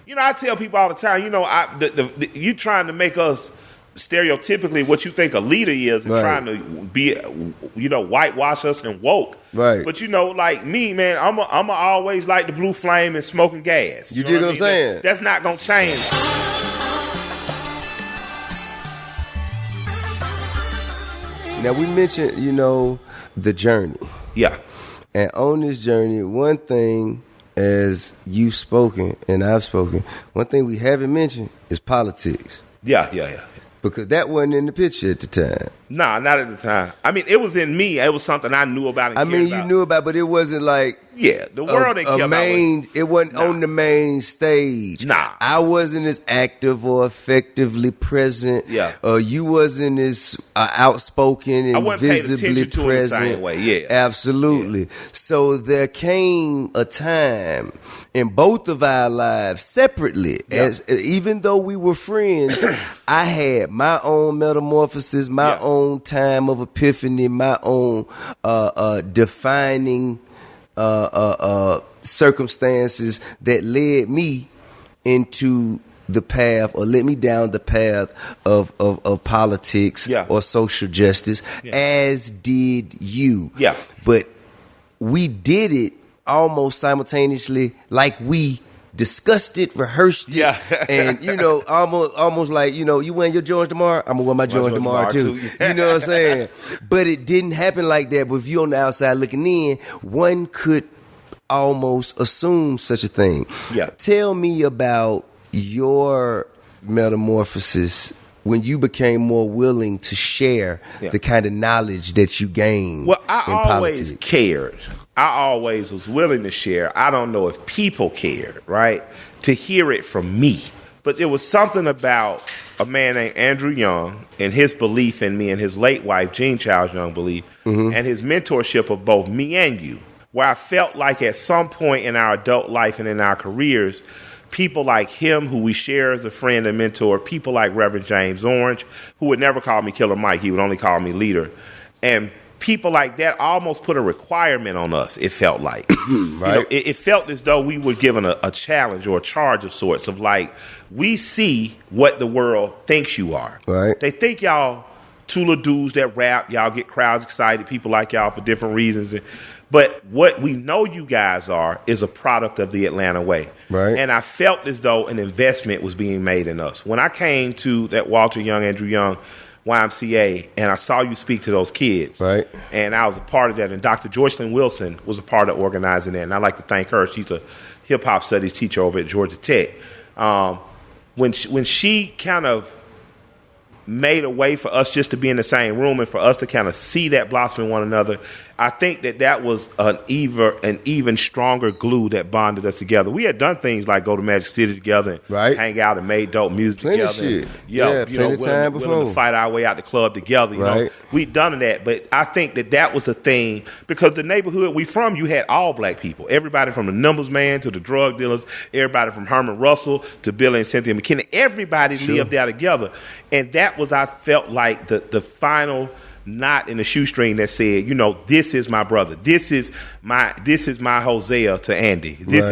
I tell people all the time, you trying to make us stereotypically what you think a leader is and trying to be, whitewash us and woke. Right. But, like me, man, I'm always like the blue flame and smoking gas. You dig what I'm saying? That's not going to change. Now, we mentioned, the journey. Yeah. And on this journey, one thing, as you've spoken and I've spoken, one thing we haven't mentioned is politics. Yeah. Because that wasn't in the picture at the time. Nah, not at the time. I mean, it was in me. It was something I knew about. You knew about, but it wasn't like the world didn't care about it. It wasn't on the main stage. Nah, I wasn't as active or effectively present. Yeah, you wasn't as outspoken and I wasn't visibly present. It the same way. Yeah, absolutely. Yeah. So there came a time in both of our lives separately, even though we were friends. I had my own metamorphosis, my own time of epiphany, my own defining circumstances that led me into the path or led me down the path of politics or social justice, as did you. Yeah. But we did it almost simultaneously, like we discussed it, rehearsed it, and almost like you wearing your Jordans tomorrow, I'm gonna wear my Jordans tomorrow too. You know what I'm saying? But it didn't happen like that. But if you're on the outside looking in, one could almost assume such a thing. Yeah. Tell me about your metamorphosis when you became more willing to share the kind of knowledge that you gained. Well, I always cared. I always was willing to share. I don't know if people cared, right, to hear it from me. But there was something about a man named Andrew Young and his belief in me and his late wife, Jean Charles Young, belief, and his mentorship of both me and you, where I felt like at some point in our adult life and in our careers, people like him, who we share as a friend and mentor, people like Reverend James Orange, who would never call me Killer Mike, he would only call me leader, and people like that almost put a requirement on us, it felt like. Right. It felt as though we were given a challenge or a charge of sorts of like, we see what the world thinks you are. Right. They think y'all Tula dudes that rap, y'all get crowds excited, people like y'all for different reasons. But what we know you guys are is a product of the Atlanta way. Right. And I felt as though an investment was being made in us. When I came to that Walter Young, Andrew Young YMCA, and I saw you speak to those kids. Right. And I was a part of that. And Dr. Joycelyn Wilson was a part of organizing that. And I'd like to thank her. She's a hip-hop studies teacher over at Georgia Tech. When she kind of made a way for us just to be in the same room and for us to kind of see that blossom in one another, I think that was an even stronger glue that bonded us together. We had done things like go to Magic City together, and hang out and made dope music together. Shit. Plenty time before. Willing to fight our way out the club together. You know, we'd done that, but I think that was the thing, because the neighborhood we from, you had all black people. Everybody from the numbers man to the drug dealers, everybody from Herman Russell to Billy and Cynthia McKinney. Everybody lived there together, and that was, I felt like the final knot in the shoestring that said, this is my brother. This is my Hosea to Andy. This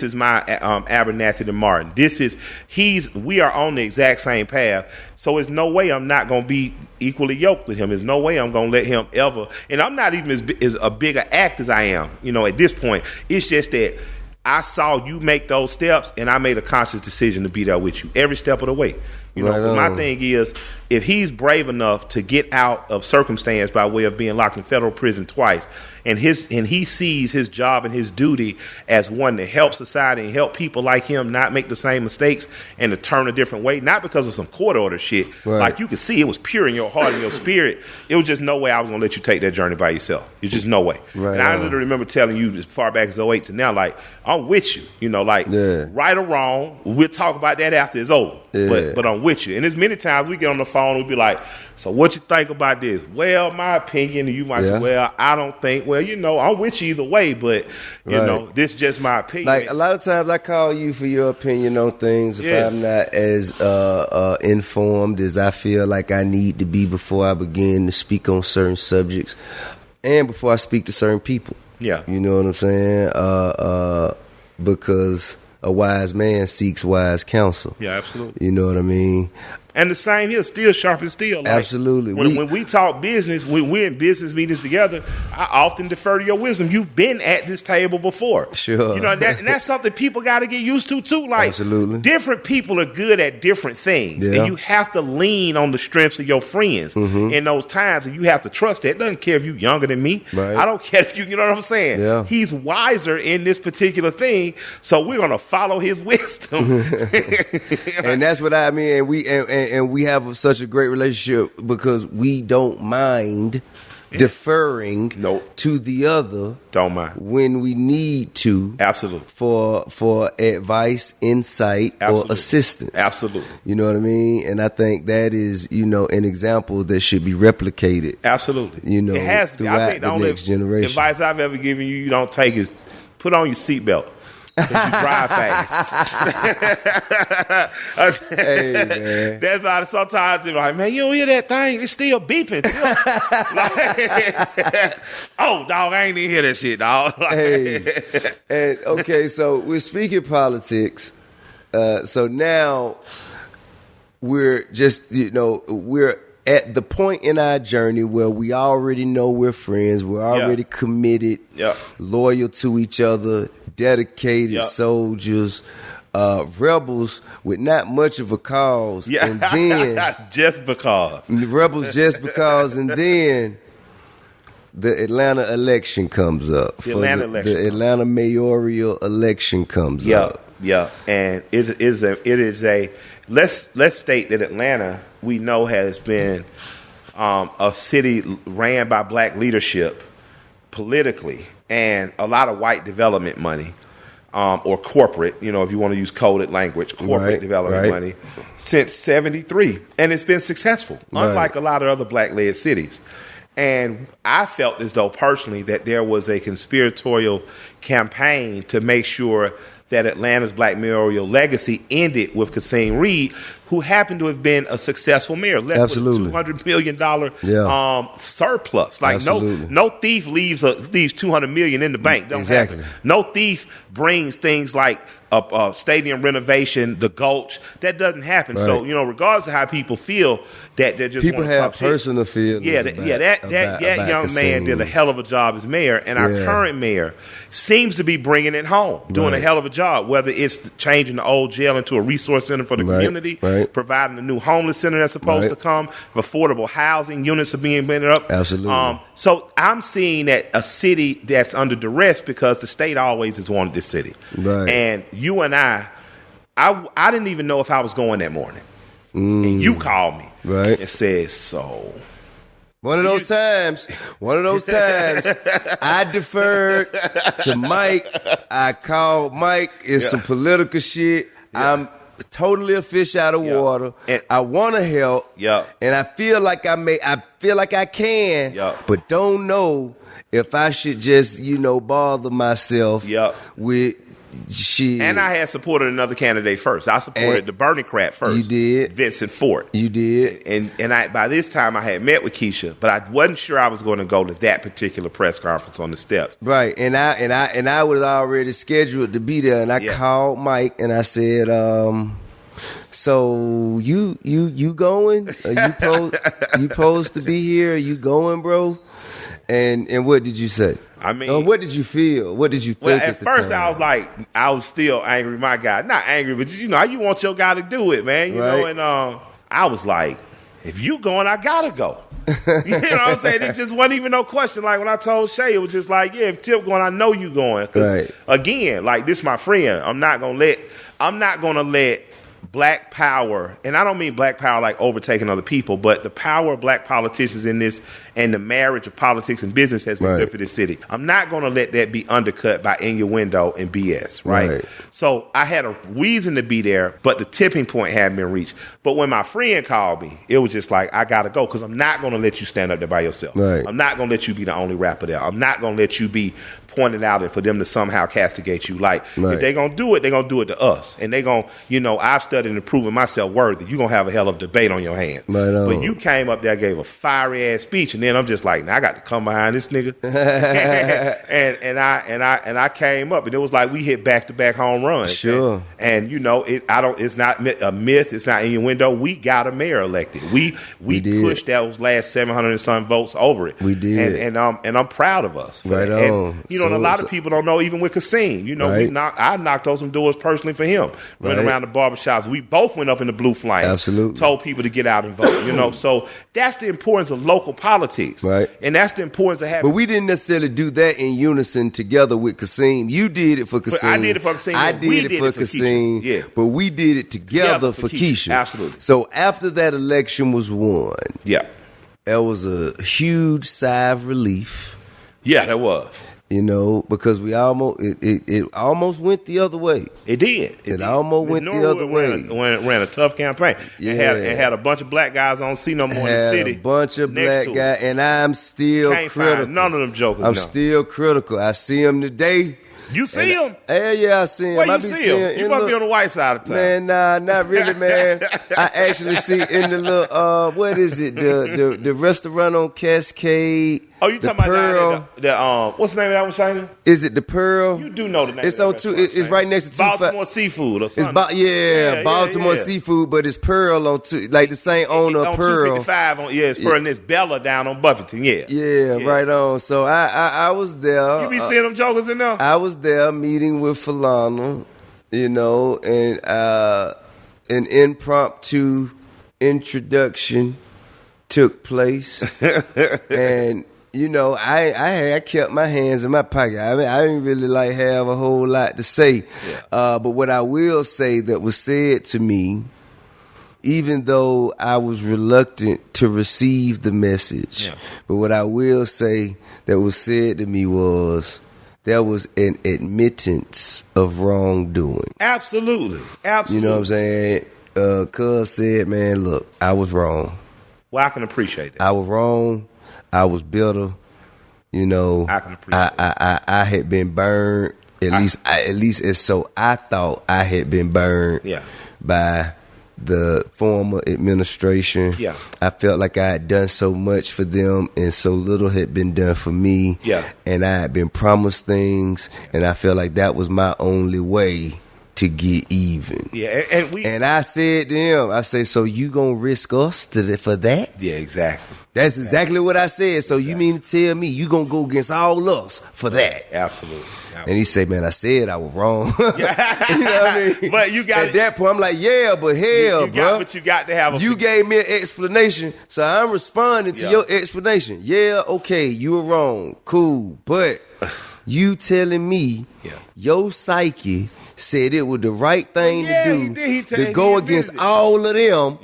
is my Abernathy to Martin. We are on the exact same path. So there's no way I'm not going to be equally yoked with him. There's no way I'm going to let him ever. And I'm not even as a bigger act as I am, at this point. It's just that I saw you make those steps, and I made a conscious decision to be there with you every step of the way. My thing is, if he's brave enough to get out of circumstance by way of being locked in federal prison twice, and he sees his job and his duty as one to help society and help people like him not make the same mistakes and to turn a different way, not because of some court order shit. Right. Like, you could see it was pure in your heart and your spirit. It was just no way I was going to let you take that journey by yourself. It's just no way. Right. And I literally remember telling you as far back as 2008 to now, like, I'm with you. Right or wrong, we'll talk about that after it's over. Yeah. But I'm with you. And as many times we get on the phone, we'll be like, so what you think about this? Well, my opinion. And you might say, well, I don't think. Well, I'm with you either way, but, this is just my opinion. Like, a lot of times I call you for your opinion on things if I'm not as informed as I feel like I need to be before I begin to speak on certain subjects and before I speak to certain people. Yeah. You know what I'm saying? Because a wise man seeks wise counsel. Yeah, absolutely. You know what I mean? And the same here, still sharp as steel. Like, absolutely. When we talk business, when we're in business meetings together, I often defer to your wisdom. You've been at this table before. Sure. You know, and that's something people got to get used to, too. Like, absolutely. Different people are good at different things. Yeah. And you have to lean on the strengths of your friends in those times. And you have to trust that. It doesn't care if you're younger than me. Right. I don't care if you know what I'm saying? Yeah. He's wiser in this particular thing, so we're going to follow his wisdom. And that's what I mean. And we have such a great relationship because we don't mind deferring to the other. Don't mind when we need to. Absolutely. For advice, insight, or assistance. Absolutely. You know what I mean? And I think that is, you know, an example that should be replicated. Absolutely. You know, it has to be. throughout I think the next generation. Advice I've ever given you don't take is put on your seatbelt. You drive fast. Hey, man. That's why sometimes you're like, man, you don't hear that thing? It's still beeping. Oh, dog, I ain't even hear that shit, dog. Hey, and okay, so we're speaking politics. So now we're just, you know, we're at the point in our journey where we already know we're friends. We're already committed, loyal to each other, dedicated soldiers, rebels with not much of a cause. Yeah. And then just because. Rebels just because, and then the Atlanta election comes up. The Atlanta mayoral election comes up. Yeah. And it is a let's state that Atlanta, we know, has been a city ran by black leadership politically, and a lot of white development money, or corporate, you know, if you want to use coded language, corporate development money, since '73, and it's been successful, unlike a lot of other black-led cities. And I felt as though personally that there was a conspiratorial campaign to make sure that Atlanta's black mayoral legacy ended with Kasim Reed, who happened to have been a successful mayor, left with a $200 million surplus. Like no thief leaves $200 million in the bank. Don't happen. No thief brings things like a stadium renovation, the Gulch. That doesn't happen. Right. So, you know, regardless of how people feel, that they just people have personal feelings. That young man did a hell of a job as mayor, and our current mayor seems to be bringing it home, doing a hell of a job. Whether it's changing the old jail into a resource center for the community, providing a new homeless center that's supposed to come, affordable housing units are being built up. Absolutely. So I'm seeing that a city that's under duress because the state always has wanted this city, and you and I didn't even know if I was going that morning. And you called me and said, so. One of those times, I deferred to Mike. I called Mike. It's some political shit. I'm totally a fish out of water. And I want to help. And I feel like I can, but don't know if I should just, you know, bother myself with shit. And I had supported another candidate first. I supported the Bernicrat first. You did. Vincent Fort. You did. And I by this time I had met with Keisha, but I wasn't sure I was going to go to that particular press conference on the steps. Right. And I was already scheduled to be there, and I called Mike and I said, so you going? Are you supposed to be here? Are you going, bro? And what did you say? I mean, what did you feel? What did you think? Well, at first I was still angry with my guy. Not angry, but you know, you want your guy to do it, man. You know, and I was like, if you going, I gotta go. You know what I'm saying? It just wasn't even no question. Like when I told Shay, it was just like, yeah, if Tip going, I know you going. Because again, like this, my friend, I'm not gonna let black power, and I don't mean black power like overtaking other people, but the power of black politicians in this and the marriage of politics and business has been good for this city. I'm not going to let that be undercut by innuendo and BS, right? So I had a reason to be there, but the tipping point hadn't been reached. But when my friend called me, it was just like, I got to go because I'm not going to let you stand up there by yourself. I'm not going to let you be the only rapper there. I'm not going to let you be pointed out and for them to somehow castigate you. Like, if they're going to do it, they're going to do it to us. And they're going to, I've studied and proven myself worthy. You're going to have a hell of a debate on your hands. But you came up there, gave a fiery-ass speech, and then I'm just like, now I got to come behind this nigga. and I came up, and it was like we hit back-to-back home runs. Sure. And it's not a myth. It's not innuendo. We got a mayor elected. We pushed those last 700 and some votes over it. We did. And I'm proud of us. Right and, on. And a lot of people don't know, even with Kasim, I knocked on some doors personally for him. Went around the barbershops. We both went up in the Blue Flame. Absolutely. Told people to get out and vote. So that's the importance of local politics. Right. And that's the importance of having. But we didn't necessarily do that in unison together with Kasim. You did it for Kasim. I did it for Kasim. I did it for Kasim. Yeah. But we did it together for Keisha. Absolutely. So after that election was won, there was a huge sigh of relief. Yeah, there was. Because we almost it almost went the other way. It did. It almost went the other way. Ran a tough campaign. It had a bunch of black guys on See No More in the city. A bunch of black guys, and I'm still critical. Find none of them jokers. I'm still critical. I see them today. You see him? Yeah, I see him. Where you see him? You must be on the white side of town. Man, nah, not really, man. I actually see in the little, what is it? The restaurant on Cascade. Oh, you talking about the what's the name of that one, Shana? Is it the Pearl? You do know the name. It's on two. It's right next to Baltimore Seafood or something. It's Baltimore Seafood, but it's Pearl on two. Like the same owner of Pearl. 255 it's Pearl, and it's Bella down on Buffington. Yeah, right on. So I was there. You be seeing them jokers in there? I was there meeting with Falana, and an impromptu introduction took place, and. I kept my hands in my pocket. I mean, I didn't really have a whole lot to say. Yeah. But what I will say that was said to me, even though I was reluctant to receive the message, but what I will say that was said to me was there was an admittance of wrongdoing. Absolutely. You know what I'm saying? Cuz said, man, look, I was wrong. Well, I can appreciate that. I was wrong. I was bitter, I can appreciate I had been burned. At least as so I thought I had been burned by the former administration. Yeah. I felt like I had done so much for them and so little had been done for me. Yeah. And I had been promised things, and I felt like that was my only way to get even. Yeah, and I said to him, I say, so you gonna risk us for that? Yeah, exactly. That's exactly what I said. So you mean to tell me you gonna go against all us for that? Absolutely. And he said, man, I said I was wrong. You know what I mean? But you got at that point, I'm like, yeah, but hell, bro. But you got to have you gave me an explanation, so I'm responding to your explanation. Yeah, okay, you were wrong. Cool. But you telling me your psyche said it was the right thing to do to go against all of them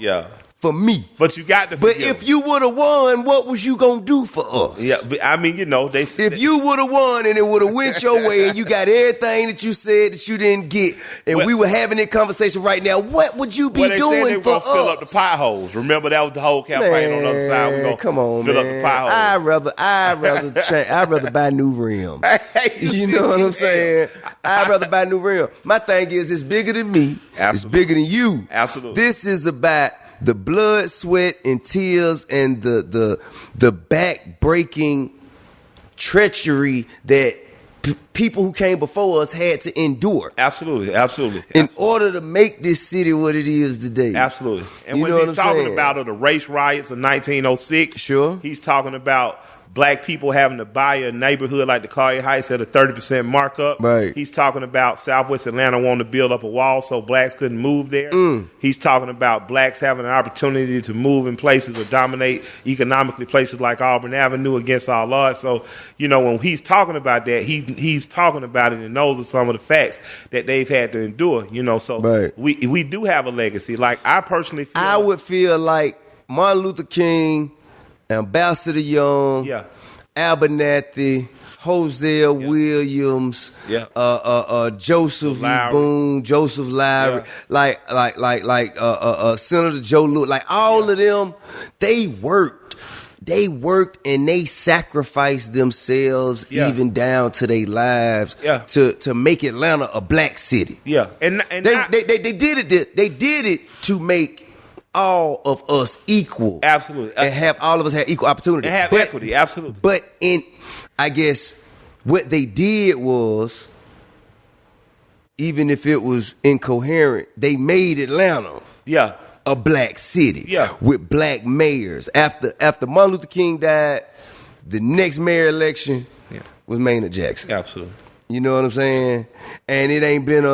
for me. But you got to But if you would have won, what was you going to do for us? Yeah, but I mean, they said... If you would have won and it would have went your way and you got everything that you said that you didn't get, and we were having that conversation right now, what would you be doing for us? Fill up the potholes. Remember, that was the whole campaign on the other side. We're going to fill up the potholes. I'd rather buy new rims. You know what I'm saying? I'd rather buy new rims. My thing is, it's bigger than me. Absolutely. It's bigger than you. Absolutely. This is about the blood, sweat, and tears, and the back-breaking treachery that people who came before us had to endure. Absolutely. In order to make this city what it is today. Absolutely. And when he's talking about the race riots of 1906, he's talking about black people having to buy a neighborhood like the Collier Heights at a 30% markup. Right. He's talking about Southwest Atlanta wanting to build up a wall so blacks couldn't move there. He's talking about blacks having an opportunity to move in places or dominate economically places like Auburn Avenue against all odds. So, when he's talking about that, he's talking about it, and those are some of the facts that they've had to endure. So we do have a legacy. Like, I personally would feel like Martin Luther King, Ambassador Young, Abernathy, Hosea Williams, Joseph Boone, Joseph Lowry, like Senator Joe Lewis, like all of them, they worked they worked and they sacrificed themselves even down to their lives to make Atlanta a black city. Yeah, and they did it. They did it to make all of us equal. Absolutely. And have all of us have equal opportunity. And have equity, absolutely. But I guess what they did was, even if it was incoherent, they made Atlanta a black city with black mayors. After Martin Luther King died, the next mayor election was Maynard Jackson. Absolutely. You know what I'm saying? And it ain't been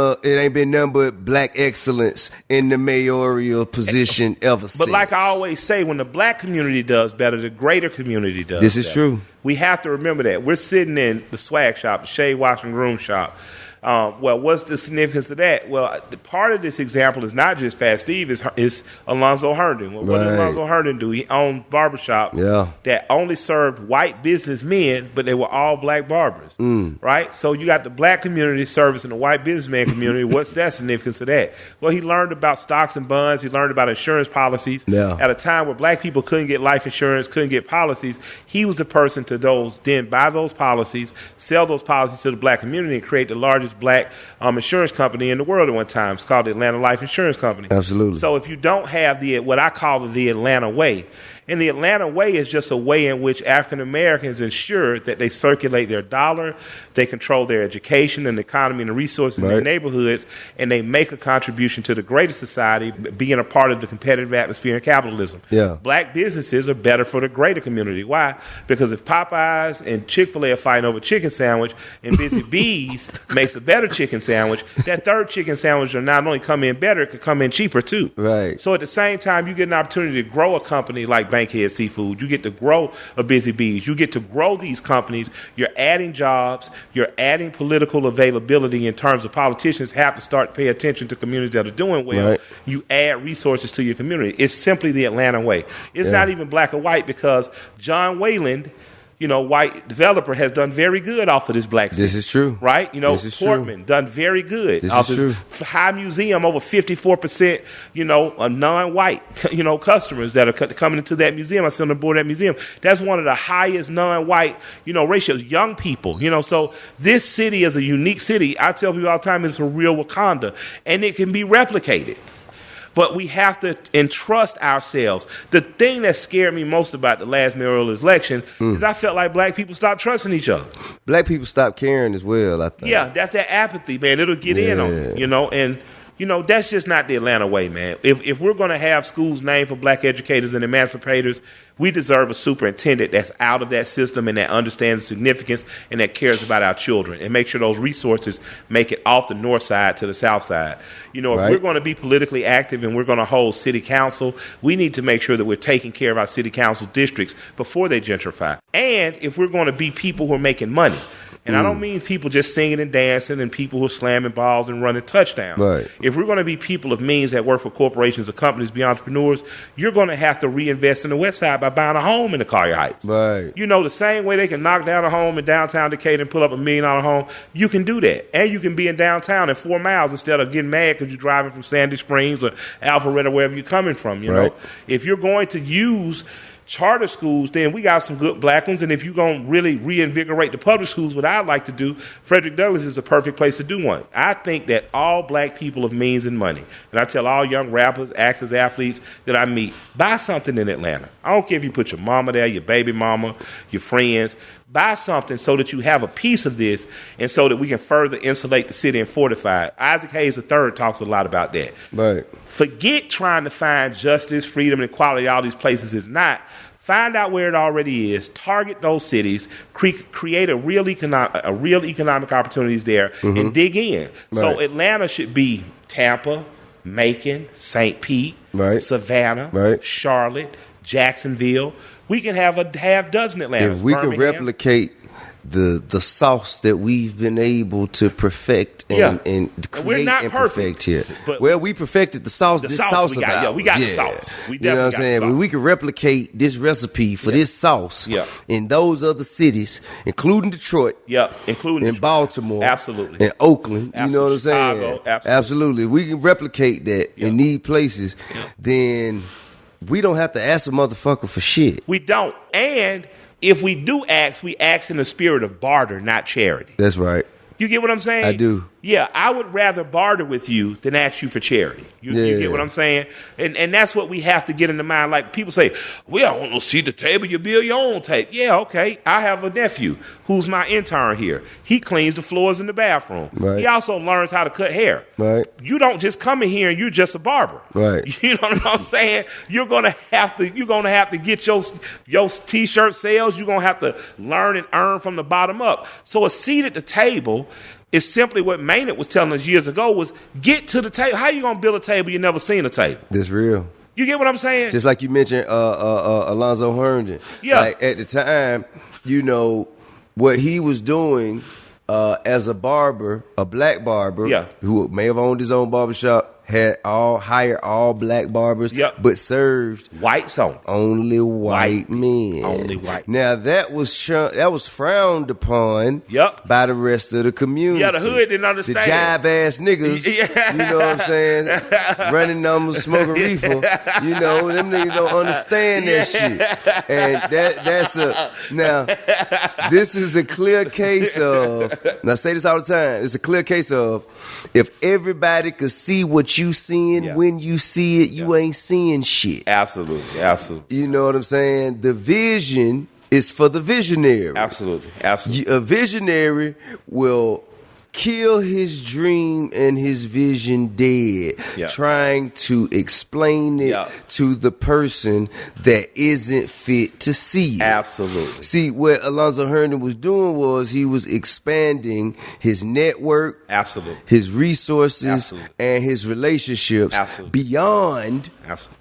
nothing but black excellence in the mayoral position ever since. But like I always say, when the black community does better, the greater community does This is true. We have to remember that. We're sitting in the swag shop, the shade wash and groom shop. Well, what's the significance of that? Well, the part of this example is not just Fat Steve, it's Alonzo Herndon. Well, what did Alonzo Herndon do? He owned barbershop that only served white businessmen, but they were all black barbers, right? So you got the black community servicing the white businessman community. What's that significance of that? Well, he learned about stocks and bonds. He learned about insurance policies. At a time where black people couldn't get life insurance, couldn't get policies, he was the person to then buy those policies, sell those policies to the black community, and create the largest black insurance company in the world at one time. It's called the Atlanta Life Insurance Company. Absolutely. So if you don't have what I call the Atlanta way, and the Atlanta way is just a way in which African Americans ensure that they circulate their dollar, they control their education and the economy and the resources in their neighborhoods, and they make a contribution to the greater society, being a part of the competitive atmosphere in capitalism. Black businesses are better for the greater community. Why? Because if Popeyes and Chick-fil-A are fighting over chicken sandwich and Busy Bees makes a better chicken sandwich, that third chicken sandwich will not only come in better, it could come in cheaper too. Right. So at the same time, you get an opportunity to grow a company like Bankhead Seafood. You get to grow a Busy Bees. You get to grow these companies. You're adding jobs. You're adding political availability in terms of politicians have to start to pay attention to communities that are doing well. You add resources to your community. It's simply the Atlanta way. It's not even black or white because John Wayland, white developer, has done very good off of this black city. This is true. Right? Portman done very good. This is true. High Museum, over 54%, non-white, customers that are coming into that museum. I sit on the board of that museum. That's one of the highest non-white, ratios. Young people, so this city is a unique city. I tell people all the time it's a real Wakanda, and it can be replicated. But we have to entrust ourselves. The thing that scared me most about the last mayoral election is I felt like black people stopped trusting each other. Black people stopped caring as well, I think. Yeah, that's that apathy, man. It'll get in on you, and that's just not the Atlanta way, man. If we're going to have schools named for black educators and emancipators, we deserve a superintendent that's out of that system and that understands the significance and that cares about our children and make sure those resources make it off the north side to the south side. If we're going to be politically active and we're going to hold city council, we need to make sure that we're taking care of our city council districts before they gentrify. And if we're going to be people who are making money, and I don't mean people just singing and dancing and people who are slamming balls and running touchdowns. Right. If we're going to be people of means that work for corporations or companies, be entrepreneurs, you're going to have to reinvest in the West Side by buying a home in the Collier Heights. Right. The same way they can knock down a home in downtown Decatur and pull up $1 million home, you can do that. And you can be in downtown in 4 miles instead of getting mad because you're driving from Sandy Springs or Alpharetta or wherever you're coming from. Know, if you're going to use charter schools, then we got some good black ones. And if you're going to really reinvigorate the public schools, what I'd like to do, Frederick Douglass is a perfect place to do one. I think that all black people of means and money, and I tell all young rappers, actors, athletes that I meet, buy something in Atlanta. I don't care if you put your mama there, your baby mama, your friends. Buy something so that you have a piece of this and so that we can further insulate the city and fortify it. Isaac Hayes III talks a lot about that. Right. Forget trying to find justice, freedom, and equality all these places is not. Find out where it already is. Target those cities. Create a real economic opportunities there and dig in. Right. So Atlanta should be Tampa, Macon, St. Pete, Savannah, Charlotte, Jacksonville. We can have a half dozen Atlantas. If we can replicate the sauce that we've been able to perfect and create and perfect here. Well, we perfected the sauce. The sauce we got. Yeah, we got the sauce. We definitely got the sauce. But we can replicate this recipe for this sauce in those other cities, including Detroit. Including in Baltimore. Absolutely. And Oakland. Absolutely. You know what I'm saying? Chicago. Absolutely. If we can replicate that in these places, then we don't have to ask a motherfucker for shit. We don't. And if we do ask, we ask in the spirit of barter, not charity. That's right. You get what I'm saying? I do. Yeah, I would rather barter with you than ask you for charity. You get what I'm saying? And that's what we have to get in the mind. Like people say, well, I want no seat at the table, you build your own table. Yeah, okay. I have a nephew who's my intern here. He cleans the floors in the bathroom. Right. He also learns how to cut hair. Right. You don't just come in here and you're just a barber. Right. You know what I'm saying? You're gonna have to get your t-shirt sales. You're gonna have to learn and earn from the bottom up. So a seat at the table is simply what Maynard was telling us years ago was get to the table. How you gonna build a table you never seen a table? That's real. You get what I'm saying? Just like you mentioned Alonzo Herndon. Yeah. Like at the time, you know, what he was doing as a barber, a black barber, who may have owned his own barbershop, hired all black barbers, but served whites only white men. Only white. Now that was frowned upon by the rest of the community. Yeah, the hood didn't understand. The jive ass niggas, you know what I'm saying? Running numbers, smoking reefer. You know, them niggas don't understand that shit. And now this is a clear case of, and I say this all the time, it's a clear case of if everybody could see what you seeing when you see it, you ain't seeing shit. Absolutely. You know what I'm saying? The vision is for the visionary. Absolutely. A visionary will kill his dream and his vision dead, trying to explain it to the person that isn't fit to see it. Absolutely. See, what Alonzo Herndon was doing was he was expanding his network, his resources, and his relationships beyond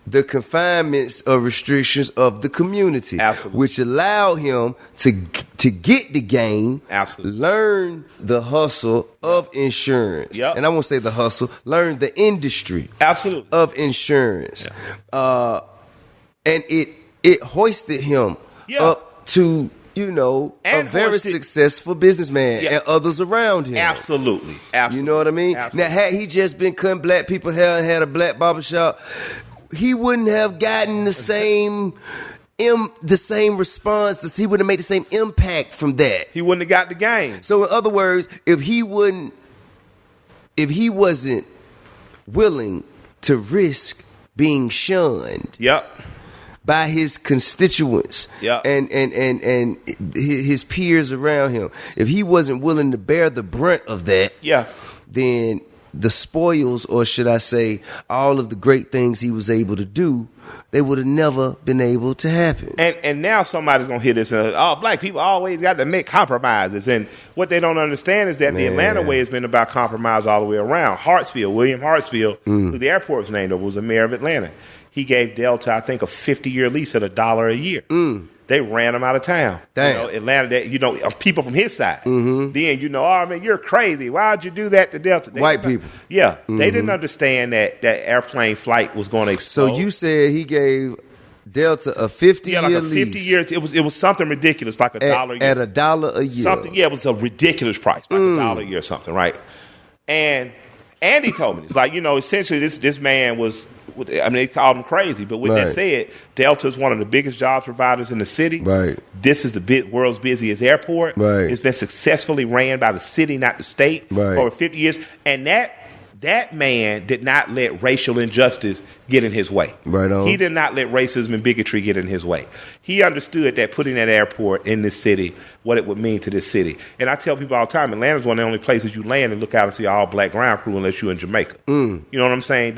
the confinements or restrictions of the community, which allowed him to get the game, learn the hustle of insurance. And I won't say the hustle, learn the industry of insurance. And it hoisted him up to, you know, and a very successful businessman and others around him. Absolutely. You know what I mean? Now, had he just been cutting black people hair and had a black barbershop, he wouldn't have gotten the same response. He wouldn't have made the same impact from that. He wouldn't have got the game. So in other words, if he wasn't willing to risk being shunned by his constituents and his peers around him, if he wasn't willing to bear the brunt of that, then the spoils, or should I say, all of the great things he was able to do, they would have never been able to happen. And now somebody's going to hear this and, black people always got to make compromises. And what they don't understand is that the Atlanta way has been about compromise all the way around. William Hartsfield, who the airport was named over, was the mayor of Atlanta. He gave Delta, I think, a 50-year lease at $1 a year. They ran him out of town. Damn. You know, Atlanta, people from his side. Then, oh, man, you're crazy. Why'd you do that to Delta? White people. Yeah. They didn't understand that airplane flight was going to explode. So you said he gave Delta a 50-year like a lease. 50 years. It was something ridiculous, like $1 a year. At $1 a year. Something, it was a ridiculous price, like $1 a year or something, right? And Andy told me this. Like, essentially this man was, they called him crazy, but with that said, Delta is one of the biggest jobs providers in the city. Right. This is the world's busiest airport. Right. It's been successfully ran by the city, not the state, for over 50 years. And that man did not let racial injustice get in his way. Right on. He did not let racism and bigotry get in his way. He understood that putting that airport in this city, what it would mean to this city. And I tell people all the time, Atlanta's one of the only places you land and look out and see all black ground crew unless you're in Jamaica. You know what I'm saying?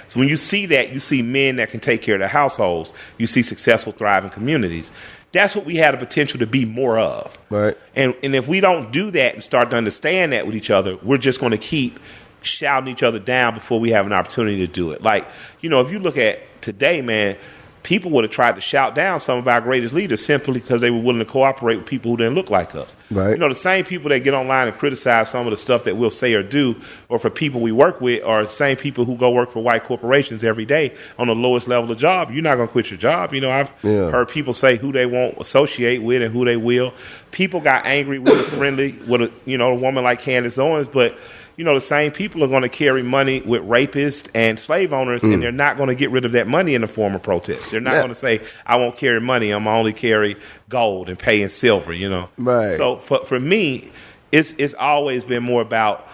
So when you see that, you see men that can take care of their households. You see successful, thriving communities. That's what we had the potential to be more of. Right. And if we don't do that and start to understand that with each other, we're just going to keep shouting each other down before we have an opportunity to do it. Like, if you look at today, man, people would have tried to shout down some of our greatest leaders simply because they were willing to cooperate with people who didn't look like us. Right. The same people that get online and criticize some of the stuff that we'll say or do, or for people we work with, are the same people who go work for white corporations every day on the lowest level of job. You're not going to quit your job. I've heard people say who they won't associate with and who they will. People got angry with a friendly, with a woman like Candace Owens, but the same people are going to carry money with rapists and slave owners, and they're not going to get rid of that money in the form of protest. They're not going to say, I won't carry money, I'm only carry gold and pay in silver, Right. So for me, it's always been more about,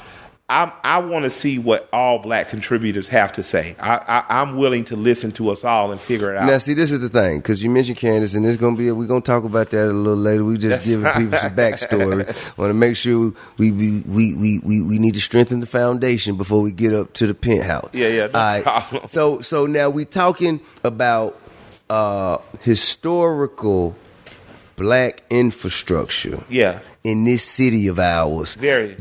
I want to see what all black contributors have to say. I'm willing to listen to us all and figure it out. Now, see, this is the thing, because you mentioned Candace, and we're going to talk about that a little later. We just giving people some backstory. Want to make sure we need to strengthen the foundation before we get up to the penthouse. Yeah. No problem. So now we're talking about historical black infrastructure. Yeah. In this city of ours. Very.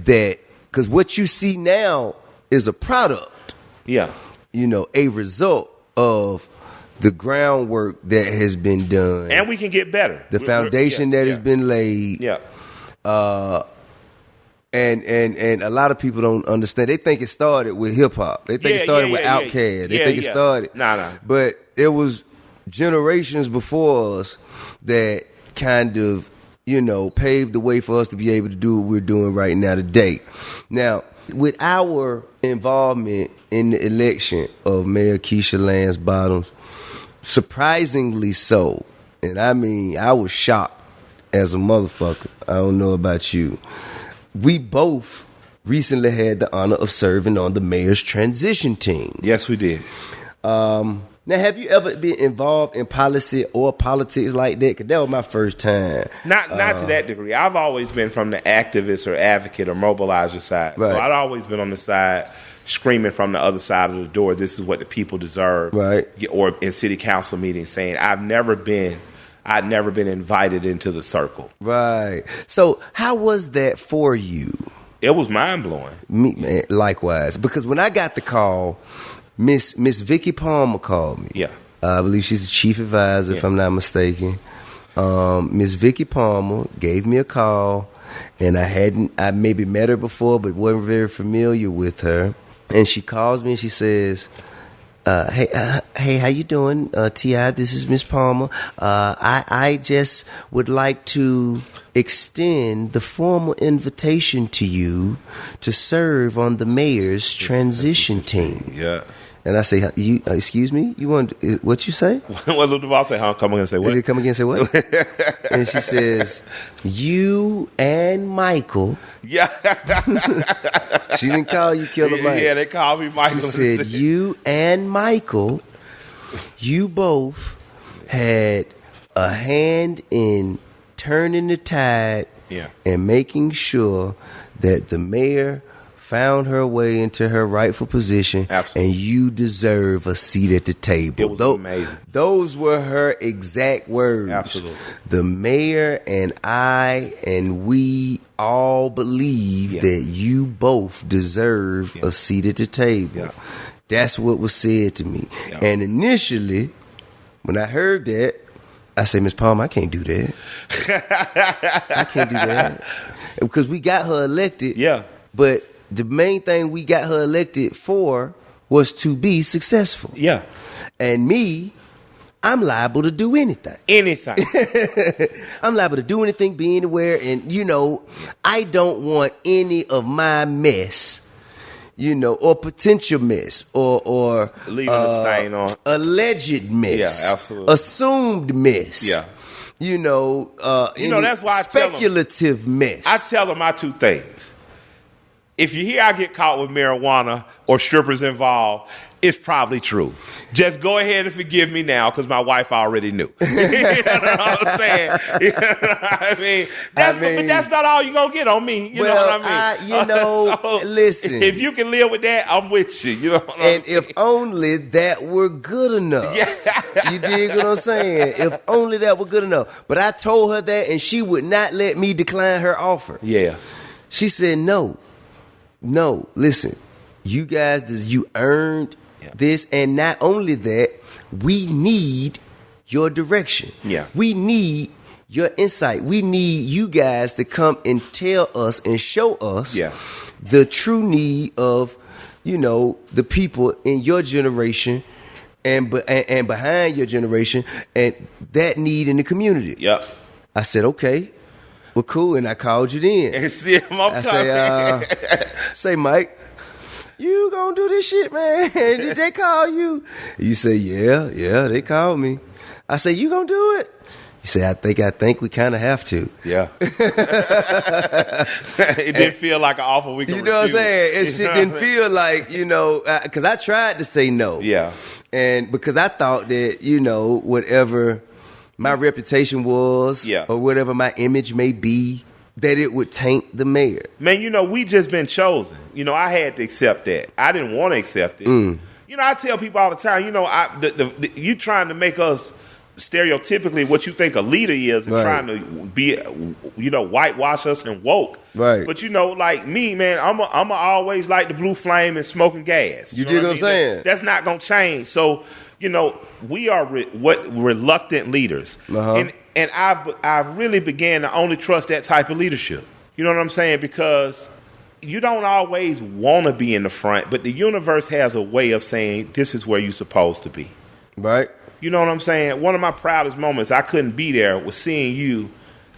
Because what you see now is a product. Yeah. A result of the groundwork that has been done. And we can get better. The foundation that has been laid. Yeah. And a lot of people don't understand. They think it started with hip hop. They think it started with Outkast. They think it started. Nah. But it was generations before us that kind of paved the way for us to be able to do what we're doing right now today. Now, with our involvement in the election of Mayor Keisha Lance Bottoms, surprisingly so, and I mean, I was shocked as a motherfucker. I don't know about you. We both recently had the honor of serving on the mayor's transition team. Yes, we did. Now, have you ever been involved in policy or politics like that? Because that was my first time. Not to that degree. I've always been from the activist or advocate or mobilizer side. Right. So I've always been on the side screaming from the other side of the door, this is what the people deserve. Right. Or in city council meetings saying, I'd never been invited into the circle. Right. So how was that for you? It was mind-blowing. Me, likewise. Because when I got the call, Miss Vicky Palmer called me. Yeah. I believe she's the chief advisor, if I'm not mistaken. Miss Vicky Palmer gave me a call, and I maybe met her before, but wasn't very familiar with her. And she calls me and she says, hey, how you doing, T.I.? This is Miss Palmer. I just would like to extend the formal invitation to you to serve on the mayor's transition team. Yeah. And I say, "You excuse me? You want what you say?" What did the boss say? Huh? Come again and say what? Come again and say what? And she says, "You and Michael." Yeah. She didn't call you Killer Mike. Yeah, they called me Michael. She said, "You and Michael, you both had a hand in turning the tide and making sure that the mayor found her way into her rightful position. Absolutely. And you deserve a seat at the table." It was amazing. Those were her exact words. Absolutely. The mayor and I and we all believe that you both deserve a seat at the table. Yeah. That's what was said to me. Yeah. And initially, when I heard that, I said, "Miss Palmer, I can't do that. I can't do that." Because we got her elected. Yeah. But the main thing we got her elected for was to be successful. Yeah. And me, I'm liable to do anything. Anything. I'm liable to do anything, be anywhere. And, I don't want any of my mess, or potential mess or leaving a stain on. Alleged mess. Yeah, absolutely. Assumed mess. Yeah. That's why speculative mess. I tell them my two things. If you hear I get caught with marijuana or strippers involved, it's probably true. Just go ahead and forgive me now because my wife already knew. You know what I'm saying? You know what I mean? But that's not all you're going to get on me. You know what I mean? Listen. If you can live with that, I'm with you. You know what I mean? If only that were good enough. Yeah. You dig what I'm saying? If only that were good enough. But I told her that and she would not let me decline her offer. Yeah. She said, no, listen, you guys, you earned this, and not only that, we need your direction. Yeah. We need your insight. We need you guys to come and tell us and show us the true need of, the people in your generation and behind your generation and that need in the community. Yep. I said, okay. Well, cool, and I called you then. And see him, I say, Mike, you gonna do this shit, man? Did they call you? You say, yeah, they called me. I say, you gonna do it? You say, I think we kind of have to. Yeah. It didn't feel like an offer we could You know refuse. what I'm saying? It shit didn't feel like, because I tried to say no. Yeah. And because I thought that, whatever my reputation was, or whatever my image may be, that it would taint the mayor. Man, we just been chosen. I had to accept that. I didn't want to accept it. I tell people all the time, you trying to make us stereotypically what you think a leader is and trying to be, whitewash us and woke. Right. But, like me, man, I'm always like the blue flame and smoking gas. You dig what I'm saying? That's not going to change. So, we are reluctant leaders. And I've really began to only trust that type of leadership. You know what I'm saying? Because you don't always want to be in the front, but the universe has a way of saying this is where you're supposed to be. Right. You know what I'm saying? One of my proudest moments, I couldn't be there, was seeing you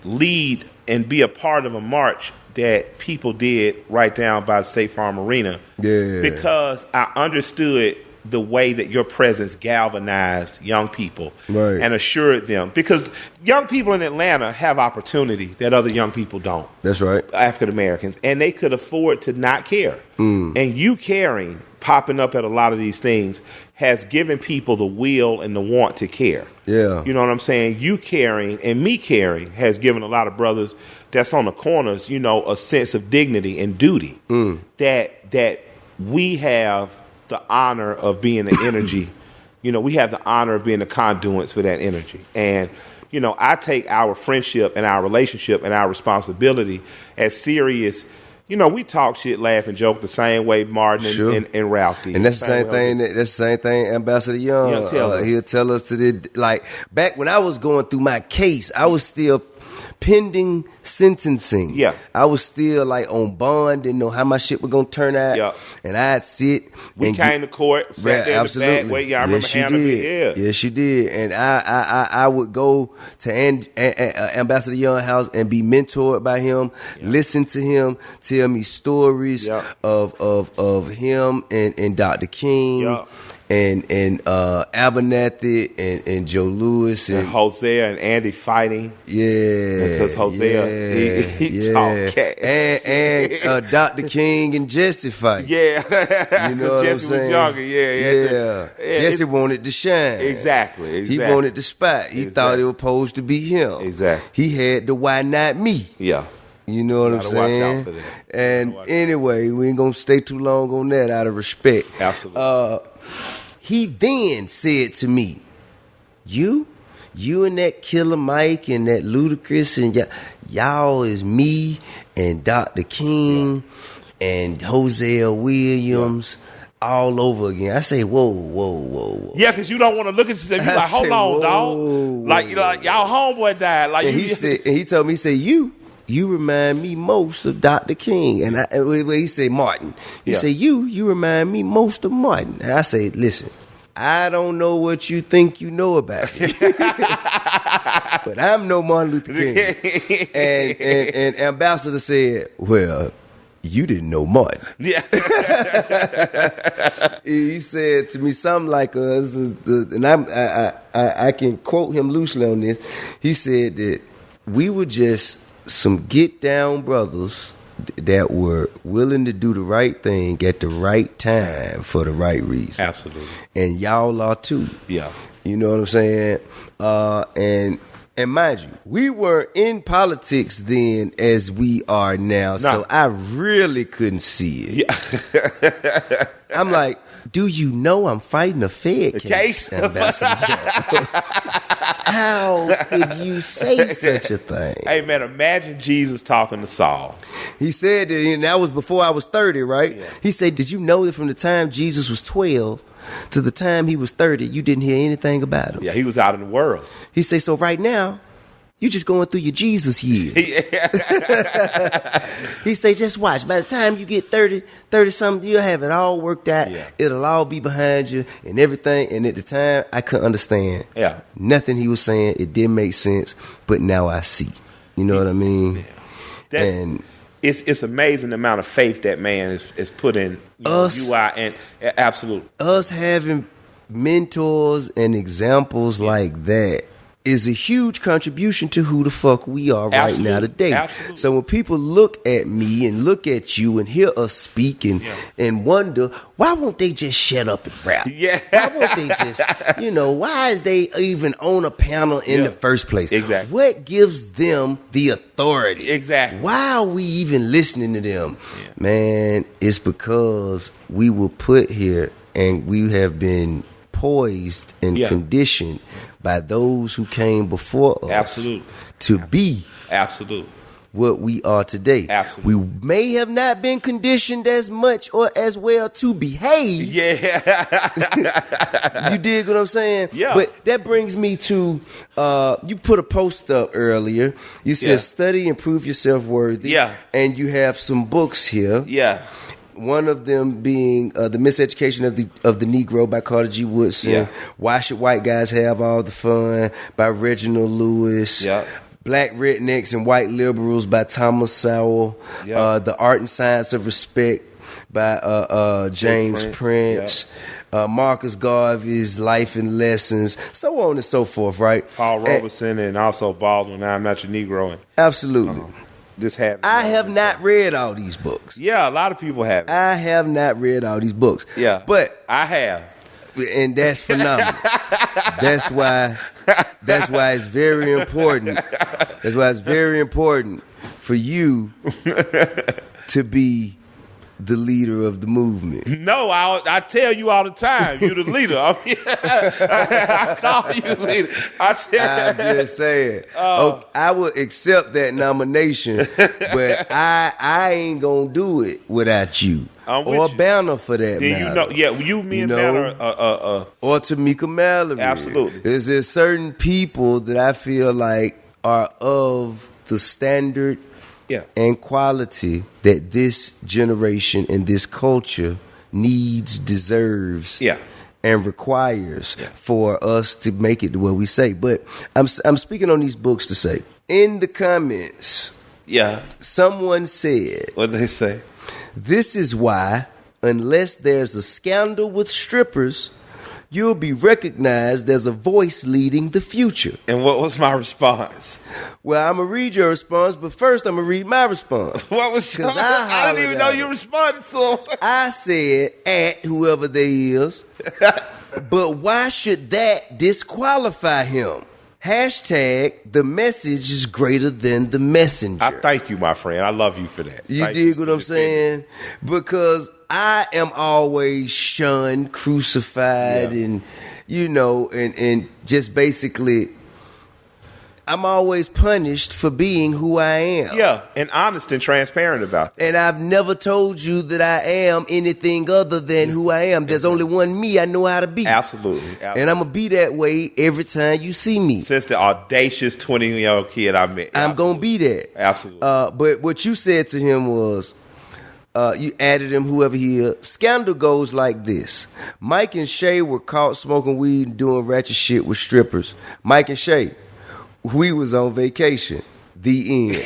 lead and be a part of a march that people did right down by the State Farm Arena. Yeah. Because I understood the way that your presence galvanized young people and assured them. Because young people in Atlanta have opportunity that other young people don't. That's right. African Americans. And they could afford to not care. And you caring, popping up at a lot of these things, has given people the will and the want to care. Yeah. You know what I'm saying? You caring and me caring has given a lot of brothers that's on the corners, a sense of dignity and duty that we have the honor of being the energy. We have the honor of being the conduits for that energy. And, I take our friendship and our relationship and our responsibility as serious. We talk shit, laugh, and joke the same way Martin and Ralph did. And that's the same thing. That's the same thing Ambassador Young. He'll tell us like back when I was going through my case, I was still pending sentencing. Yeah. I was still like on bond, didn't know how my shit was gonna turn out. Yeah. And I'd sit. We came to court, sat there in the back way. Yeah, I remember handling it. Yeah. Yes, you did. And I would go to Ambassador Young's house and be mentored by him, listen to him, tell me stories of him and Dr. King. And Abernathy and Joe Lewis and Hosea and Andy fighting. Yeah. Because Hosea, he talked cash. And Dr. King and Jesse fight. Yeah. You know what Jesse I'm saying? was younger. Yeah. Jesse wanted to shine. Exactly. He wanted the spot. He thought it was supposed to be him. Exactly. He had the why not me. Yeah. You know what I'm saying? Watch out for that. And anyway, we ain't gonna stay too long on that out of respect. Absolutely. He then said to me, you and that Killer Mike and that Ludacris and y'all is me and Dr. King and Hosea Williams all over again. I say, whoa. Yeah, because you don't want to look at yourself. You're like, hold on, dog. Like y'all homeboy died. Like and he told me, he said, you remind me most of Dr. King. And he said, Martin. He said, you remind me most of Martin. And I say, listen, I don't know what you think you know about me. But I'm no Martin Luther King. And Ambassador said, well, you didn't know Martin. Yeah. He said to me something like, and I can quote him loosely on this. He said that we were just some get down brothers that were willing to do the right thing at the right time for the right reason. Absolutely. And y'all are too. Yeah. You know what I'm saying? And mind you, we were in politics then as we are now, so I really couldn't see it. Yeah. I'm like, do you know I'm fighting a Fed case? How could you say such a thing? Hey, man, imagine Jesus talking to Saul. He said that, and that was before I was 30, right? Yeah. He said, did you know that from the time Jesus was 12 to the time he was 30, you didn't hear anything about him? Yeah, he was out in the world. He said, so right now, you're just going through your Jesus years. He said, just watch. By the time you get 30-something, you'll have it all worked out. Yeah. It'll all be behind you and everything. And at the time, I couldn't understand. Yeah. Nothing he was saying. It didn't make sense. But now I see. You know what I mean? Yeah. And it's amazing the amount of faith that man is put in UI and absolutely. Us having mentors and examples like that is a huge contribution to who the fuck we are right now today. Absolutely. So when people look at me and look at you and hear us speak and wonder, why won't they just shut up and rap? Yeah. Why won't they just, why is they even on a panel in the first place? Exactly. What gives them the authority? Exactly. Why are we even listening to them? Yeah. Man, it's because we were put here and we have been poised and conditioned by those who came before us to be what we are today. Absolutely. We may have not been conditioned as much or as well to behave. Yeah. You dig what I'm saying? Yeah. But that brings me to, you put a post up earlier. You said study and prove yourself worthy. Yeah. And you have some books here. Yeah. One of them being The Miseducation of the Negro by Carter G. Woodson. Yeah. Why Should White Guys Have All the Fun by Reginald Lewis. Yeah. Black Rednecks and White Liberals by Thomas Sowell. Yeah. The Art and Science of Respect by James Prince. Yeah. Marcus Garvey's Life and Lessons, so on and so forth, right? Paul Robeson and also Baldwin, I'm Not Your Negro. Absolutely. I have not read all these books. Yeah, a lot of people have. I have not read all these books. Yeah, but I have, and that's phenomenal. That's why it's very important. That's why it's very important for you to be the leader of the movement. No, I tell you all the time, you're the leader. I call you leader. I'm just saying. I will accept that nomination, but I ain't gonna do it without you. Or Banner for that matter. You, me, and Banner. Or Tamika Mallory. Absolutely. There's certain people that I feel like are of the standard and quality that this generation and this culture needs, deserves, and requires for us to make it to where we say. But I'm speaking on these books to say, in the comments, someone said, what did they say? This is why, unless there's a scandal with strippers, you'll be recognized as a voice leading the future. And what was my response? Well, I'm going to read your response, but first I'm going to read my response. What was your I didn't even know you responded to him. I said, at whoever they is, but why should that disqualify him? Hashtag, the message is greater than the messenger. I thank you, my friend. I love you for that. You dig what I'm saying? Because I am always shunned, crucified, and and just basically, I'm always punished for being who I am. Yeah, and honest and transparent about that. And I've never told you that I am anything other than who I am. There's only one me I know how to be. Absolutely. And I'm going to be that way every time you see me. Since the audacious 20-year-old kid I met. I'm going to be that. Absolutely. But what you said to him was, you added him, whoever he is. Scandal goes like this. Mike and Shay were caught smoking weed and doing ratchet shit with strippers. Mike and Shay, we was on vacation. The end.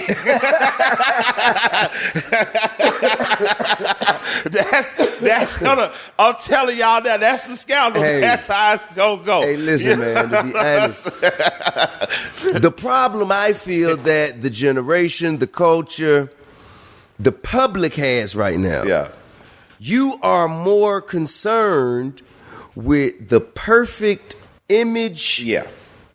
That's gonna. I'm telling y'all that that's the scandal. Hey, that's how it's gonna go. Hey, listen, man. To be honest, the problem I feel that the generation, the culture, the public has right now. You are more concerned with the perfect image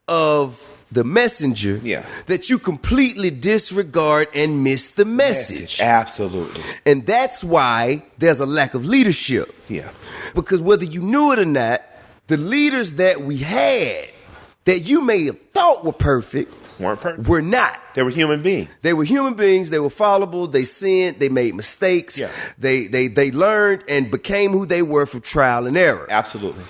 of the messenger that you completely disregard and miss the message. Absolutely. And that's why there's a lack of leadership. Because whether you knew it or not, the leaders that we had that you may have thought were perfect weren't perfect. Were not. They were human beings. They were human beings. They were fallible. They sinned. They made mistakes. They learned and became who they were from trial and error. Absolutely.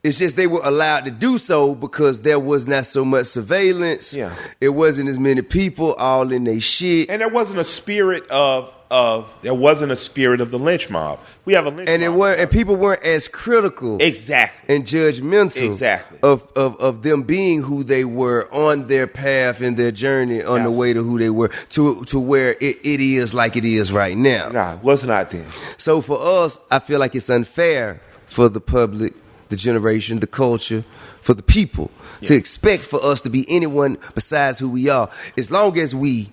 It's just they were allowed to do so because there was not so much surveillance. It wasn't as many people all in their shit. And there wasn't a spirit of a spirit of the lynch mob. We have a lynch mob. And people weren't as critical. Exactly. And judgmental. Exactly. Of them being who they were on their path and their journey on the way to who they were to where it is like it is right now. Nah, it was not then. So for us, I feel like it's unfair for the public, the generation, the culture, for the people to expect for us to be anyone besides who we are. As long as we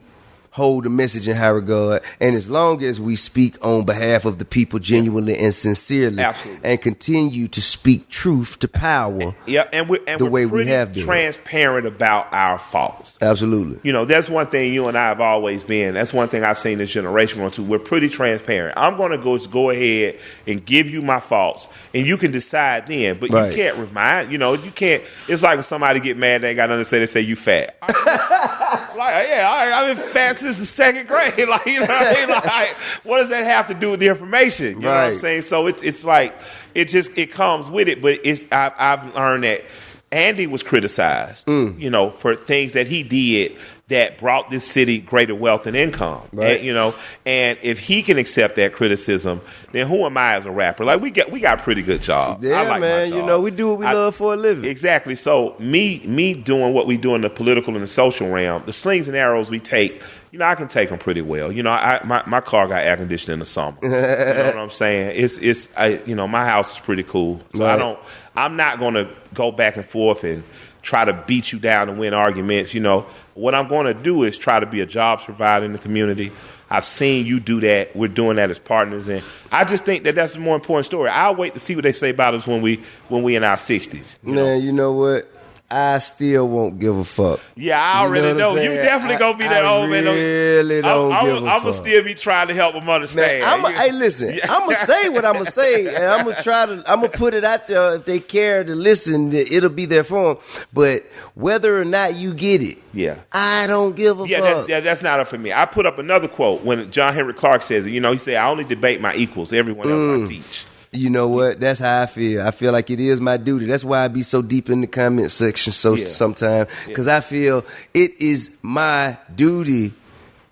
hold the message in high regard, and as long as we speak on behalf of the people genuinely and sincerely, and continue to speak truth to power, and we're we have been transparent about our faults. Absolutely. You know, that's one thing you and I have always been. That's one thing I've seen this generation going to. We're pretty transparent. I'm going to go ahead and give you my faults, and you can decide then. But you can't remind. You know, you can't. It's like when somebody get mad, they ain't got nothing to say. They say you fat. I've been fat since the second grade. Like, you know what I mean? Like, what does that have to do with the information? You know what I'm saying? So it's like it comes with it. But I've learned that Andy was criticized, you know, for things that he did that brought this city greater wealth and income. Right. And, you know, and if he can accept that criticism, then who am I as a rapper? Like, we got a pretty good job. Yeah, I like man. my job. You know, we do what we love for a living. Exactly. So me doing what we do in the political and the social realm, the slings and arrows we take, you know, I can take them pretty well. You know, my car got air conditioning in the summer. You know what I'm saying? You know, my house is pretty cool. So I'm not going to go back and forth and try to beat you down and win arguments. You know, what I'm going to do is try to be a jobs provider in the community. I've seen you do that. We're doing that as partners, and I just think that that's the more important story. I'll wait to see what they say about us when we in our 60s. You know what? I still won't give a fuck. Yeah, I already know. You definitely gonna be that old man. Really don't give a fuck. I'm gonna still be trying to help them understand. Hey, listen. I'm gonna say what I'm gonna say, and I'm gonna put it out there. If they care to listen, it'll be there for them. But whether or not you get it, I don't give a fuck. That's not up for me. I put up another quote when John Henry Clark says it. You know, he said, "I only debate my equals. Everyone else I teach." You know what? That's how I feel. I feel like it is my duty. That's why I be so deep in the comment section sometimes. Because I feel it is my duty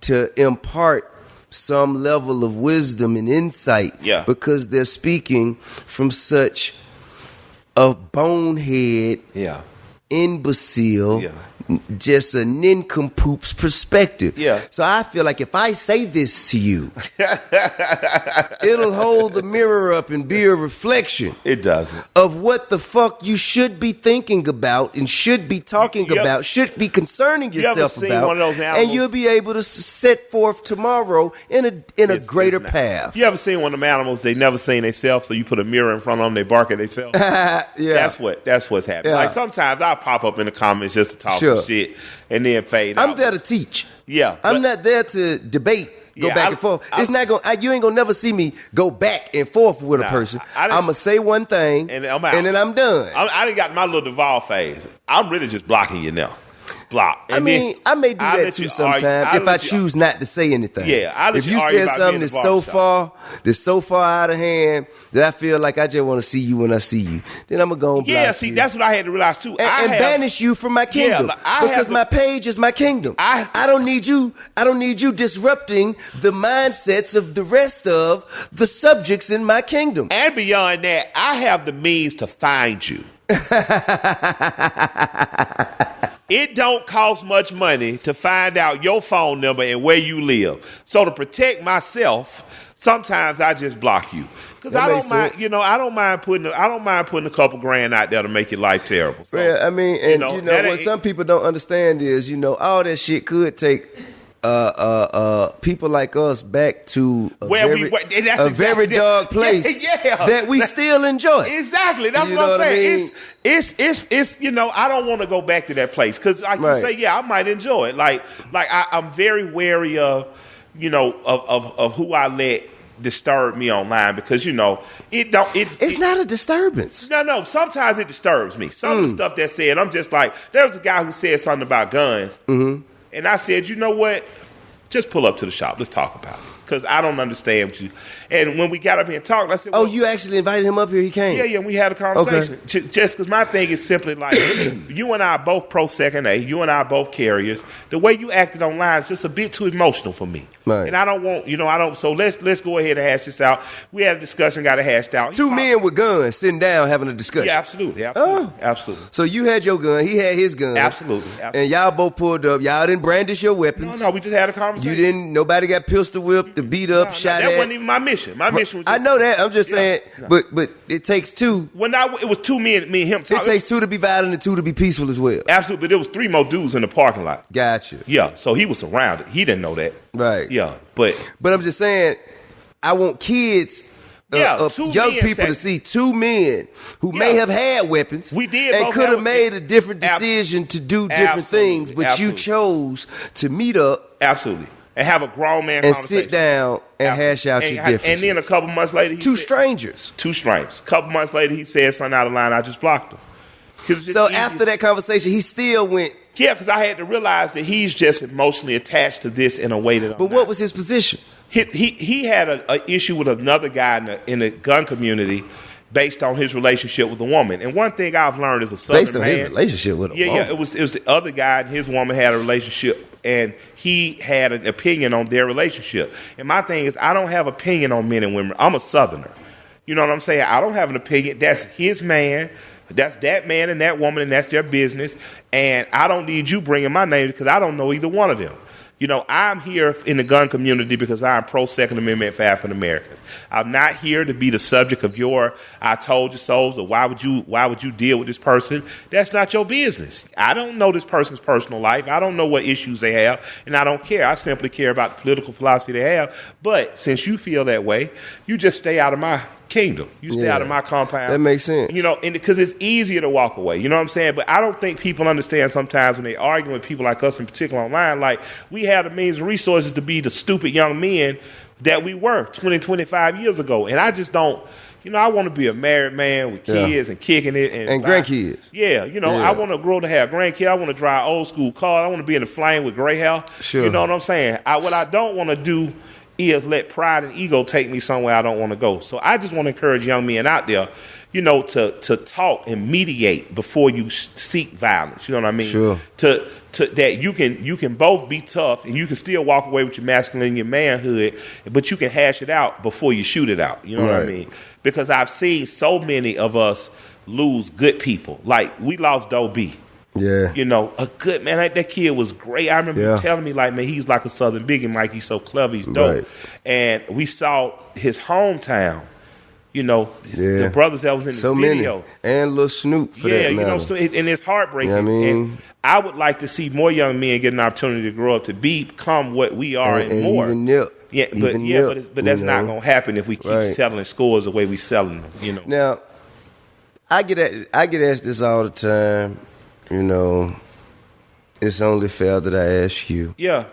to impart some level of wisdom and insight. Yeah. Because they're speaking from such a bonehead, imbecile, just a nincompoop's perspective. Yeah. So I feel like if I say this to you, it'll hold the mirror up and be a reflection. It doesn't. Of what the fuck you should be thinking about and should be talking about, should be concerning yourself about. One of those animals? And you'll be able to set forth tomorrow in a greater path. You ever seen one of them animals they never seen themselves, so you put a mirror in front of them, they bark at themselves? That's what's happening. Like sometimes I'll pop up in the comments just to talk shit and then fade out. I'm there to teach. Yeah. I'm not there to debate, go back and forth. It's not going you ain't gonna never see me go back and forth with a person. I'm gonna say one thing and then I'm done. I done got my little Duval phase. I'm really just blocking you now. Block. And I may do that too sometimes if I choose not to say anything. Yeah, if you said something that's so far out of hand that I feel like I just want to see you when I see you, then I'm gonna go and block you. See, that's what I had to realize too. And banish you from my kingdom because my page is my kingdom. I don't need you. I don't need you disrupting the mindsets of the rest of the subjects in my kingdom. And beyond that, I have the means to find you. It don't cost much money to find out your phone number and where you live. So to protect myself, sometimes I just block you because I don't mind. You know, I don't mind putting a couple grand out there to make your life terrible. So, yeah, I mean, and you know what some people don't understand is, all that shit could take people like us back to a very dark place that we still enjoy. Exactly. That's what I'm saying. I mean? It's I don't want to go back to that place because I can say, I might enjoy it. Like I'm very wary of who I let disturb me online because it's not a disturbance. No, sometimes it disturbs me. Some of the stuff that said, I'm just like, there was a guy who said something about guns. Mm-hmm. And I said, you know what? Just pull up to the shop. Let's talk about it. because I don't understand you. And when we got up here and talked, I said, well, you actually invited him up here? He came? Yeah, and we had a conversation. Okay. Just because my thing is simply like, you and I are both pro Second A. You and I are both carriers. The way you acted online is just a bit too emotional for me. Right. And I don't want, so let's go ahead and hash this out. We had a discussion, got it hashed out. Two men with guns sitting down having a discussion. Yeah, absolutely. Absolutely. So you had your gun, he had his gun. Absolutely. And y'all both pulled up. Y'all didn't brandish your weapons. No, we just had a conversation. Nobody got pistol whipped, to beat up, shot at. That wasn't even my mission. My mission was just, I know that. I'm just saying, but it takes two. It was two men, me and him talking. It takes two to be violent and two to be peaceful as well. Absolutely, but there was 3 more dudes in the parking lot. Gotcha. Yeah, so he was surrounded. He didn't know that. Right. Yeah, but I'm just saying, I want kids, young people to see 2 men who may have had weapons. We did, and could have made a different decision to do different things, but you chose to meet up. Absolutely. And have a grown man and conversation. Sit down and hash out your differences. And then a couple months later, Two strangers. A couple months later, he said something out of line. I just blocked him. So after that conversation, he still went. Yeah, because I had to realize that he's just emotionally attached to this in a way that. But what was his position? He had an issue with another guy in the gun community based on his relationship with a woman. And one thing I've learned as a Southern based on man, his relationship with a woman. Yeah, it was the other guy and his woman had a relationship. And he had an opinion on their relationship. And my thing is, I don't have opinion on men and women. I'm a Southerner. You know what I'm saying? I don't have an opinion. That's his man. That's that man and that woman, and that's their business. And I don't need you bringing my name because I don't know either one of them. I'm here in the gun community because I'm pro-Second Amendment for African Americans. I'm not here to be the subject of your "I told you so" or why would you deal with this person? That's not your business. I don't know this person's personal life. I don't know what issues they have, and I don't care. I simply care about the political philosophy they have. But since you feel that way, you just stay out of my kingdom. You stay out of my compound. That makes sense. And because it's easier to walk away. You know what I'm saying? But I don't think people understand sometimes when they argue with people like us in particular online, like we have the means and resources to be the stupid young men that we were 20, 25 years ago. And I just don't, I want to be a married man with kids and kicking it. And grandkids. Yeah, I want to grow to have grandkids. I want to drive old school cars. I want to be in the flame with gray hair. Sure. You know what I'm saying? What I don't want to do is let pride and ego take me somewhere I don't want to go. So I just want to encourage young men out there, to talk and mediate before you seek violence. You know what I mean? Sure. To that you can both be tough and you can still walk away with your masculinity and your manhood, but you can hash it out before you shoot it out. You know what I mean? Because I've seen so many of us lose good people. Like we lost B.o.B. Yeah. A good man. That kid was great. I remember you telling me, like, man, he's like a Southern Biggie, Mike. He's so clever. He's dope. Right. And we saw his hometown, the brothers that was in the video. Many. And Lil Snoop for that matter. And it's heartbreaking. And I would like to see more young men get an opportunity to grow up to become what we are and more. Even Nip. But that's not going to happen if we keep selling scores the way we selling them, Now, I get asked this all the time. It's only fair that I ask you. Yeah.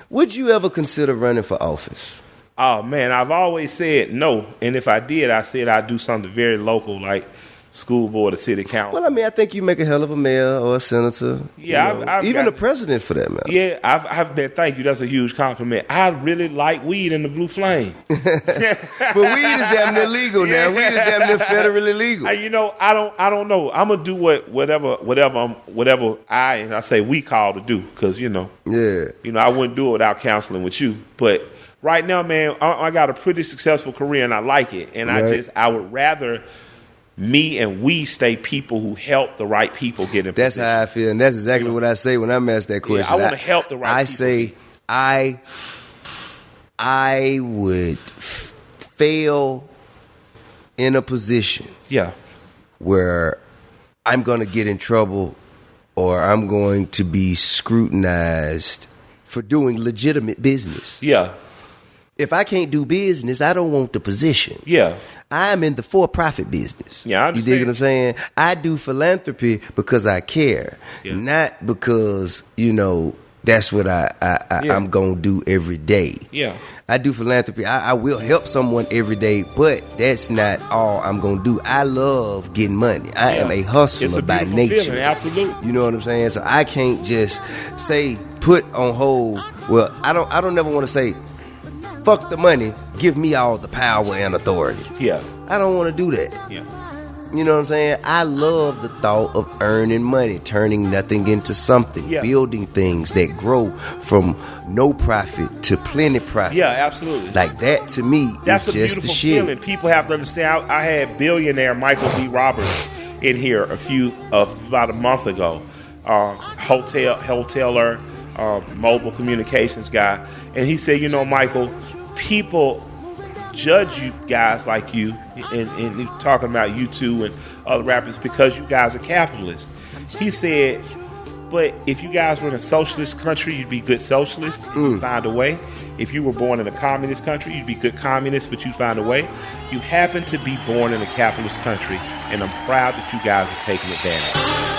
Would you ever consider running for office? Oh, man, I've always said no. And if I did, I said I'd do something very local, like school board or city council. Well, I think you make a hell of a mayor or a senator. Yeah, even a president for that matter. Yeah, I've been. Thank you. That's a huge compliment. I really like weed in the blue flame. But weed is damn near legal now. Weed is damn near federally legal. I don't know. I'm gonna do whatever I say we call to do because I wouldn't do it without counseling with you. But right now, man, I got a pretty successful career and I like it. And I would rather me and we stay people who help the right people get in position. That's how I feel, and that's exactly what I say when I'm asked that question. Yeah, I want to help the right people. I say I would fail in a position where I'm going to get in trouble or I'm going to be scrutinized for doing legitimate business. Yeah. If I can't do business, I don't want the position. Yeah. I'm in the for-profit business. Yeah, I understand. You dig what I'm saying? I do philanthropy because I care, not because, that's what I'm going to do every day. Yeah. I do philanthropy. I will help someone every day, but that's not all I'm going to do. I love getting money. I am a hustler by nature. Feeling, absolutely. You know what I'm saying? So I can't just say, put on hold. Well, I don't never want to say, fuck the money, give me all the power and authority. Yeah. I don't want to do that. Yeah. You know what I'm saying? I love the thought of earning money, turning nothing into something, building things that grow from no profit to plenty profit. Yeah, absolutely. Like that to me, that's is a just beautiful the shit. feeling. People have to understand. I had billionaire Michael B. Roberts in here about a month ago. Hoteler, mobile communications guy, and he said, Michael, people judge you guys like you, and talking about you two and other rappers because you guys are capitalists. He said, but if you guys were in a socialist country, you'd be good socialists. You'd find a way. If you were born in a communist country, you'd be good communists, but you'd find a way. You happen to be born in a capitalist country, and I'm proud that you guys are taking advantage.